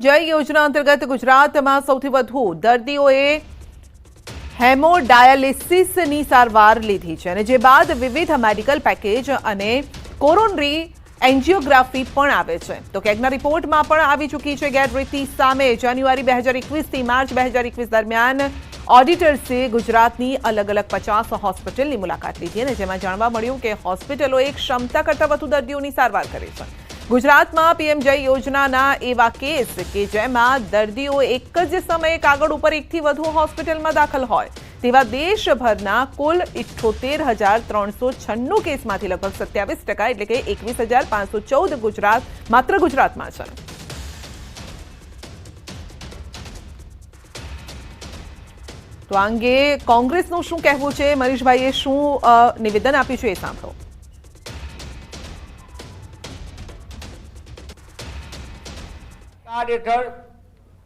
જય યોજના અંતર્ગત ગુજરાતમાં સૌથી વધુ દર્દીઓએ હેમોડાયાલિસિસની સારવાર લીધી છે અને જે બાદ વિવિધ મેડિકલ પેકેજ અને કોરોનરી એન્જિયોગ્રાફી પણ આવે છે તો કેગના રિપોર્ટમાં પણ આવી ચૂકી છે ગેરરીતિ સામે જાન્યુઆરી 2021થી માર્ચ 2021 દરમિયાન ઓડિટર્સે ગુજરાતની અલગ અલગ 50 હોસ્પિટલની મુલાકાત લીધી અને જેમાં જાણવા મળ્યું કે હોસ્પિટલોએ ક્ષમતા કરતાં વધુ દર્દીઓની સારવાર કરી છે। ગુજરાતમાં પીએમ જય યોજનાના એવા કેસ કે જેમાં દર્દીઓ એક જ સમયે કાગળ ઉપર એકથી વધુ હોસ્પિટલમાં દાખલ હોય તેવા દેશભરના કુલ 78,396 કેસમાંથી લગભગ 27% એટલે કે 21,514 માત્ર ગુજરાતમાં છે। તો આ અંગે કોંગ્રેસનું શું કહેવું છે, મનીષભાઈએ શું નિવેદન આપ્યું છે એ સાંભળો। હેઠળ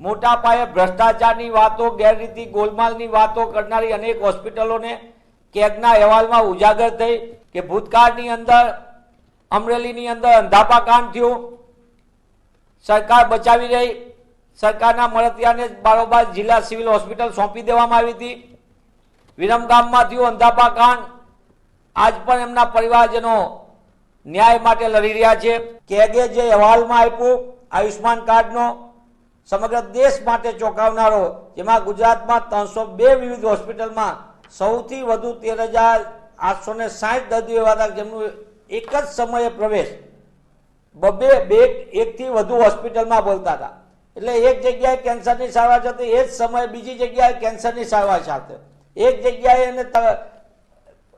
મોટા પાયે ભ્રષ્ટાચારની વાતો, ગેરરીતિ, ગોલમાલની વાતો કરનારી અનેક હોસ્પિટલોને કેગના અહેવાલમાં ઉજાગર થઈ કે ભૂતકાળની અંદર અમરેલીની અંદર અંધાપા કાંડ થયું, સરકાર બચાવી રહી, સરકારના મળતિયાને બારોબાર જિલ્લા સિવિલ હોસ્પિટલ સોંપી દેવામાં આવી હતી। વિરમગામમાં થયું અંધાપા કાંડ, આજ પણ એમના પરિવારજનો ન્યાય માટે લડી રહ્યા છે। કેગે જે અહેવાલમાં આપ્યું આયુષ્માન કાર્ડનો સમગ્ર દેશ માટે ચોંકાવનારો, જેમાં ગુજરાતમાં 302 વિવિધ હોસ્પિટલમાં સૌથી વધુ 13,860 દર્દીઓ એવા હતા જેમનું એક જ સમયે પ્રવેશ એકથી વધુ હોસ્પિટલમાં બોલતા હતા। એટલે એક જગ્યાએ કેન્સરની સારવાર થતી, એ જ સમયે બીજી જગ્યાએ કેન્સરની સારવાર ચાલતી, એક જગ્યાએ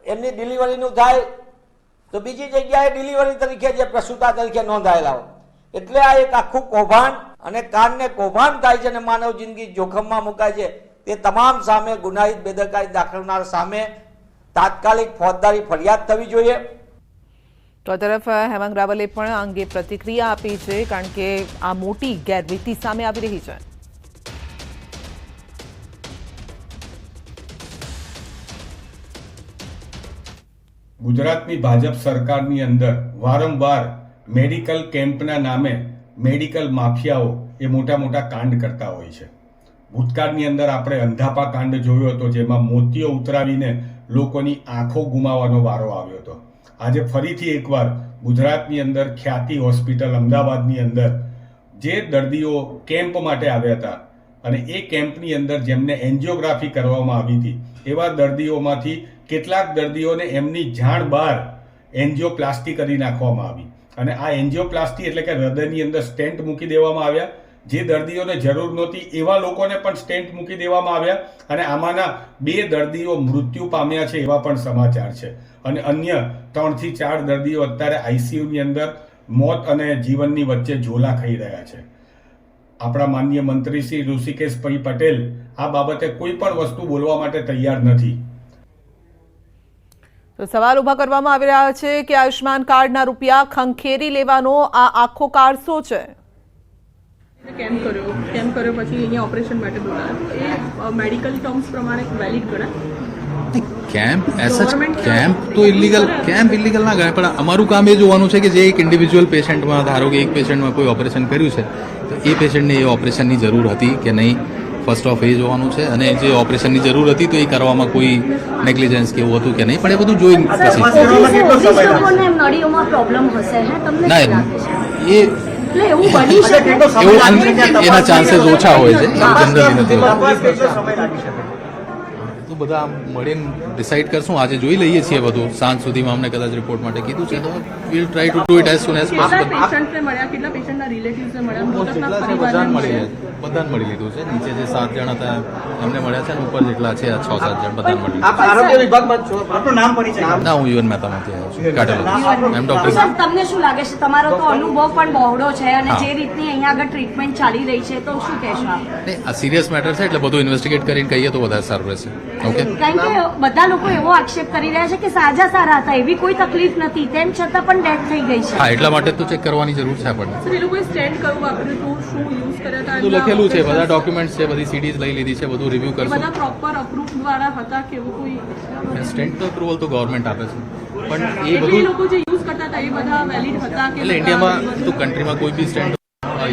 એમની ડિલિવરીનું થાય તો બીજી જગ્યાએ ડિલિવરી તરીકે જે પ્રસૂતા તરીકે નોંધાયેલા હોય। એટલે આ એક આખું કૌભાંડ અને કાનને કૌભાંડ થાય છે અને માનવ જિંદગી જોખમમાં મુકાય છે। તે તમામ સામે ગુનાહિત બેદરકારી દાખવનાર સામે તાત્કાલિક ફોજદારી ફરિયાદ થવી જોઈએ। તો આ તરફ હેમાંગ રાવલે પણ આ અંગે પ્રતિક્રિયા આપી છે કારણ કે આ મોટી ગેરરીતિ સામે આવી રહી છે। ગુજરાતની ભાજપ સરકારની અંદર વારંવાર મેડિકલ કેમ્પના નામે મેડિકલ માફિયાઓ એ મોટા મોટા કાંડ કરતા હોય છે। ભૂતકાળની અંદર આપણે અંધાપા કાંડ જોયો હતો, જેમાં મોતીઓ ઉતરાવીને લોકોની આંખો ગુમાવવાનો વારો આવ્યો હતો। આજે ફરીથી એકવાર ગુજરાતની અંદર ખ્યાતિ હોસ્પિટલ અમદાવાદની અંદર જે દર્દીઓ કેમ્પ માટે આવ્યા હતા અને એ કેમ્પની અંદર જેમને એન્જિયોગ્રાફી કરવામાં આવી હતી એવા દર્દીઓમાંથી કેટલાક દર્દીઓને એમની જાણ બહાર એન્જિયોપ્લાસ્ટી કરી નાખવામાં આવી અને આ એન્જિયોપ્લાસ્ટી એટલે કે હૃદયની અંદર સ્ટેન્ટ મૂકી દેવામાં આવ્યા। જે દર્દીઓને જરૂર નહોતી એવા લોકોને પણ સ્ટેન્ટ મૂકી દેવામાં આવ્યા અને આમાંના 2 દર્દીઓ મૃત્યુ પામ્યા છે એવા પણ સમાચાર છે અને અન્ય 3 થી 4 દર્દીઓ અત્યારે આઈસીયુની અંદર મોત અને જીવનની વચ્ચે ઝોલા ખાઈ રહ્યા છે। આપણા માનનીય મંત્રી શ્રી ઋષિકેશભાઈ પટેલ આ બાબતે કોઈ પણ વસ્તુ બોલવા માટે તૈયાર નથી। તો સવાલ ઉભા કરવામાં આવી રહ્યા છે કે આયુષ્માન કાર્ડના રૂપિયા ખંખેરી લેવાનો આ આખો કારસો છે। કેમ્પ કર્યો પછી અહીંયા ઓપરેશન માટે બોલાવ્યા, એ મેડિકલ ટર્મ્સ પ્રમાણે વેલિડ ગણાય? કેમ્પ એસા કેમ્પ તો ઇલીગલ ના ગણાય, પણ અમારું કામ એ જોવાનું છે કે જે એક ઇન્ડિવિજ્યુઅલ પેશન્ટમાં, ધારો કે એક પેશન્ટમાં કોઈ ઓપરેશન કર્યું છે તો એ પેશન્ટને એ ઓપરેશનની જરૂર હતી કે નહીં, ફર્સ્ટ ઓફ એ જોવાનું છે। અને જે ઓપરેશનની જરૂર હતી તો એ કરવામાં કોઈ નેગ્લિજન્સ કે એવું હતું કે નહીં, પણ એ બધું જોઈ ના એ એના ચાન્સીસ ઓછા હોય છે, જનરલી નથી તો બધા મળીને ડિસાઇડ કરશું। આજે જોઈ લઈએ છીએ બધું, સાંજ સુધીમાં અમને કદાચ રિપોર્ટ માટે કીધું છે તો will try to do it as soon as possible. પેશન્ટને મળ્યા, કેટલા પેશન્ટના રિલેટિવ્સને મળ્યા? બધાને મળી લીધું છે। નીચે જે 7 જણ હતા એમને મળ્યા છે અને ઉપર જેટલા છે 6-7 જણ બધાને મળી લીધું। આરોગ્ય વિભાગમાં છો, આપનું નામ પરિચય? ના, હું યુએન મહેતામાંથી આવ્યો છું, કાર્ડિયોલોજિસ્ટ, એમ ડોક્ટર। તમને શું લાગે છે, તમારો તો અનુભવ પણ બહોળો છે અને જે રીતની અહીંયા આગળ ટ્રીટમેન્ટ ચાલી રહી છે તો શું કહેશો આપ? આ સિરિયસ મેટર છે એટલે બધું ઇન્વેસ્ટિગેટ કરીને કહીએ તો વધારે સારું રહેશે। ઓકે, કારણ કે બધા લોકો એવો આક્ષેપ કરી રહ્યા છે કે સાજા સારા હતા, એવી કોઈ તકલીફ નથી, તેમ છતાં પણ ડેથ થઈ ગઈ છે। હા, એટલા માટે તો ચેક કરવાની જરૂર છે આપણને। એ લોકોએ સ્ટેન્ડ કરવું વાપર્યું હતું, શું યુઝ કર્યા હતા? બધું લખેલું છે, બધા ડોક્યુમેન્ટ્સ છે, બધી સીડીઝ લઈ લીધી છે, બધું રિવ્યુ કરશું। બધા પ્રોપર અપ્રૂવ દ્વારા હતા કે એવું કોઈ? સ્ટેન્ટ તો અપ્રુવલ તો ગવર્મેન્ટ આપે છે, પણ એ એ બધું લોકો જે યુઝ કરતા હતા એ બધા વેલિડ હતા કે? એટલે ઇન્ડિયામાં તો કન્ટ્રીમાં કોઈ બી સ્ટેન્ટ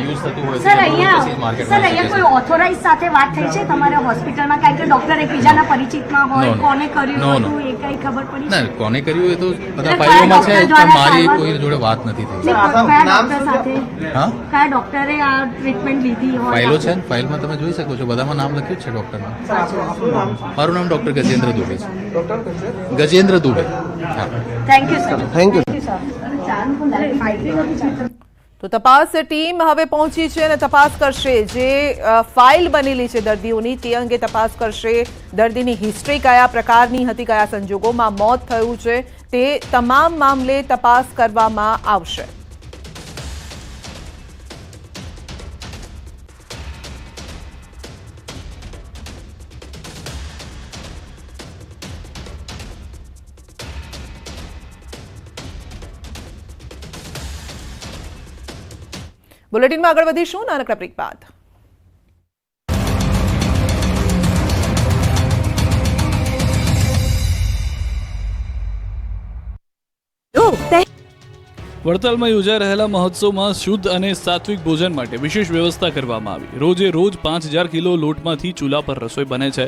યુઝ થતું હોય સર તો અહીંયા પછી સર માર્કેટમાં અહીંયા કોઈ ઓથોરાઇઝ સાથે વાત થઈ છે તમારા હોસ્પિટલમાં, કારણ કે ડોક્ટર એકબીજાના પરિચિતમાં હોય, No, no. કોને કર્યું No, no. હતું એ કઈ ખબર પડી ના છે? કોને કર્યું એ તો બધા એટલે ફાઇલોમાં છે, કયા પણ ડોક્ટર મારી દ્વારા કોઈ જોડે વાત નથી થઈ. કયા ડોક્ટર સાથે, હા કયા ડોક્ટરે આ ટ્રીટમેન્ટ લીધી હોય? ફાઇલો છે ને, ફાઇલમાં તમે જોઈ શકો છો, બધામાં નામ લખ્યું જ છે ડૉક્ટરના. મારું નામ ડૉક્ટર ગજેન્દ્ર દુબે છે. ગજેન્દ્ર દુબે. હા. Thank you sir. Thank you. તો તપાસ ટીમ હવે પહોંચી છે અને તપાસ કરશે જે ફાઇલ બનેલી છે દર્દીઓની તે અંગે તપાસ કરશે. દર્દીની હિસ્ટ્રી કયા પ્રકારની હતી, કયા સંજોગોમાં મોત થયું છે તે તમામ મામલે તપાસ કરવામાં આવશે. બુલેટિનમાં આગળ વધીશું નાનકડા બ્રેક બાદ. વડતાલમાં યોજાઈ રહેલા મહોત્સવમાં શુદ્ધ અને સાત્વિક ભોજન માટે વિશેષ વ્યવસ્થા કરવામાં આવી. રોજે રોજ 5000 કિલો લોટમાંથી ચૂલા પર રસોઈ બને છે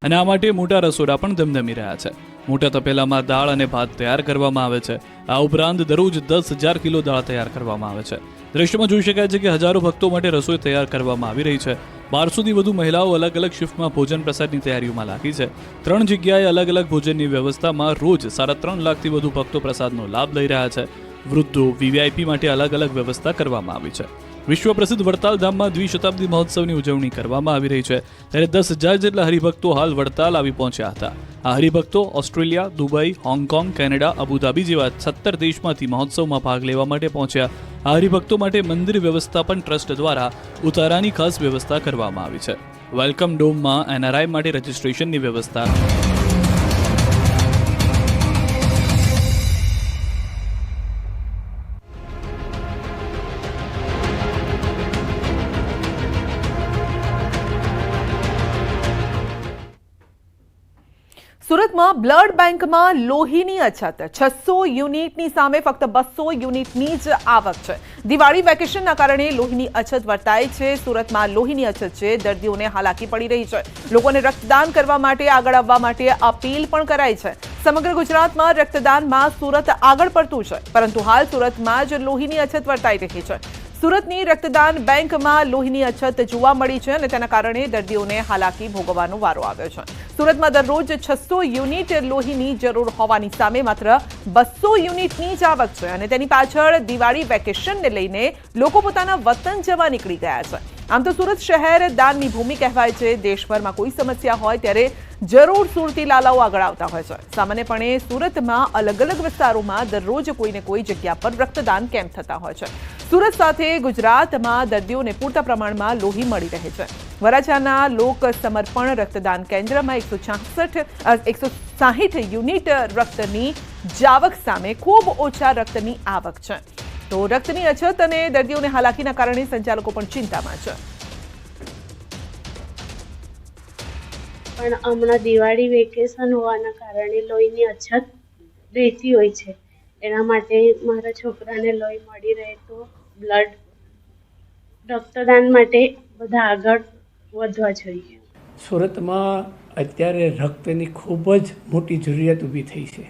અને આ માટે મોટા રસોડા પણ ધમધમી રહ્યા છે. મોટા તપેલામાં દાળ અને ભાત તૈયાર કરવામાં આવે છે. આ ઉપરાંત દરરોજ 10,000 કિલો દાળ તૈયાર કરવામાં આવે છે. દ્રશ્યમાં જોઈ શકાય છે કે હજારો ભક્તો માટે રસોઈ તૈયાર કરવામાં આવી રહી છે. 1200થી વધુ મહિલાઓ અલગ અલગ શિફ્ટમાં ભોજન પ્રસાદની તૈયારીઓમાં લાગી છે. 3 જગ્યાએ અલગ અલગ ભોજનની વ્યવસ્થામાં રોજ 3.5 લાખથી વધુ ભક્તો પ્રસાદનો લાભ લઈ રહ્યા છે. વૃદ્ધો વીવીઆઈપી માટે અલગ અલગ વ્યવસ્થા કરવામાં આવી છે. વિશ્વ પ્રસિદ્ધ વડતાલ ધામમાં દ્વિશતાબ્દી મહોત્સવની ઉજવણી કરવામાં આવી રહી છે, ત્યારે 10,000 જેટલા હરિભક્તો હાલ વડતાલ આવી પહોંચ્યા હતા. આ હરિભક્તો Australia, Dubai, Hong Kong, Canada, Abu Dhabi જેવા 17 દેશમાંથી મહોત્સવમાં ભાગ લેવા માટે પહોંચ્યા. આ હરિભક્તો માટે મંદિર વ્યવસ્થાપન ટ્રસ્ટ દ્વારા ઉતારાની ખાસ વ્યવસ્થા કરવામાં આવી છે. વેલકમ ડોમમાં એનઆરઆઈ માટે રજીસ્ટ્રેશનની વ્યવસ્થા, સુરતમાં બ્લડ બેંકમાં લોહીની અછત. 600 યુનિટની સામે ફક્ત 200 યુનિટની જ આવક છે. દિવાળી વેકેશનના કારણે લોહીની અછત વર્તાય છે. સુરતમાં લોહીની અછત છે, દર્દીઓને હાલાકી પડી રહી છે. લોકોને રક્તદાન કરવા માટે આગળ આવવા માટે અપીલ પણ કરાઈ છે. સમગ્ર ગુજરાતમાં રક્તદાનમાં સુરત આગળ પડતું છે, પરંતુ હાલ સુરતમાં જ લોહીની અછત વર્તાઈ રહી છે. સુરતની રક્તદાન બેંકમાં લોહીની અછત જોવા મળી છે અને તેના કારણે દર્દીઓને હાલાકી ભોગવવાનો વારો આવ્યો છે. સુરતમાં દરરોજ 600 યુનિટ લોહીની જરૂર હોવાની સામે માત્ર 200 યુનિટની જ આવક છે અને તેની પાછળ દિવાળી વેકેશનને લઈને લોકો પોતાના વતન જવા નીકળી ગયા છે. આમ તો સુરત શહેર દાનની ભૂમિ કહેવાય છે. દેશભરમાં કોઈ સમસ્યા હોય ત્યારે જરૂર સુરતી લાલાઓ આગળ આવતા હોય છે. સામાન્યપણે સુરતમાં અલગ અલગ વિસ્તારોમાં દરરોજ કોઈને કોઈ જગ્યા પર રક્તદાન કેમ્પ થતા હોય છે. સુરત સાથે ગુજરાતમાં દર્દીઓને પૂરતા પ્રમાણમાં લોહી મળી રહે છે. વરાછાના લોક સમર્પણ રક્તદાન કેન્દ્રમાં 160 યુનિટ રક્તની જાવક સામે ખૂબ ઓછા રક્તની આવક છે. તો રક્તની અછત અને દર્દીઓને હાલાકીના કારણે સંચાલકો પણ ચિંતામાં છે. પણ હમણાં દિવાળી વેકેશન હોવાના કારણે લોહીની અછત રહેતી હોય છે. એના માટે મારા છોકરાને લોહી મળી રહે તો બ્લડ રક્તદાન માટે બધા આગળ વધવા જોઈએ. સુરતમાં અત્યારે રક્તની ખૂબ જ મોટી જરૂરિયાત ઊભી થઈ છે.